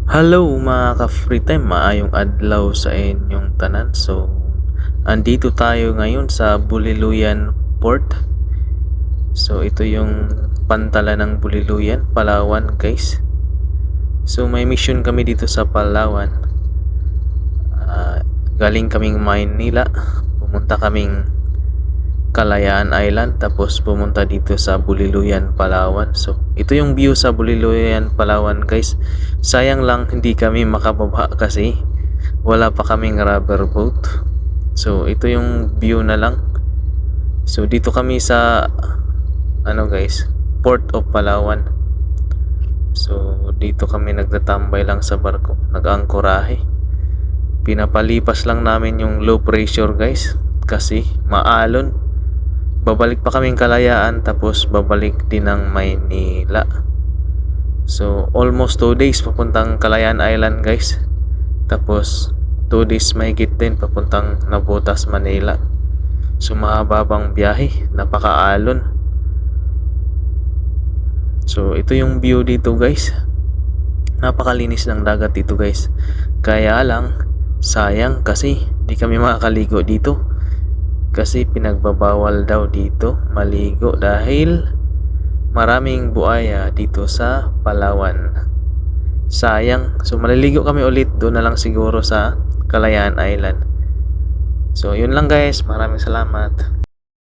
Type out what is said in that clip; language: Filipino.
Hello mga ka-free time, maayong adlaw sa inyong tanan. So, andito tayo ngayon sa Buliluyan Port. So, ito yung pantala ng Buliluyan, Palawan guys. So, may mission kami dito sa Palawan. Galing kaming Maynila, pumunta kaming Kalayaan Island, tapos pumunta dito sa Buliluyan, Palawan. So, ito yung view sa Buliluyan, Palawan guys. Sayang lang hindi kami makababa kasi wala pa kaming rubber boat. So, ito yung view na lang. So, dito kami sa guys, Port of Palawan. So, dito kami nagtatambay lang sa barko, nag-angkorahe. Pinapalipas lang namin yung low pressure guys kasi maalon. Babalik pa kaming Kalayaan, tapos babalik din ng Maynila. So almost 2 days papuntang Kalayaan Island guys. Tapos 2 days mahigit din papuntang Navotas, Manila. So mahababang biyahe, napakaalon. So ito yung view dito guys. Napakalinis ng dagat dito guys. Kaya lang sayang kasi di kami makakaligo dito. Kasi pinagbabawal daw dito maligo dahil maraming buaya dito sa Palawan. Sayang. So maliligo kami ulit doon na lang siguro sa Kalayaan Island. So yun lang guys. Maraming salamat.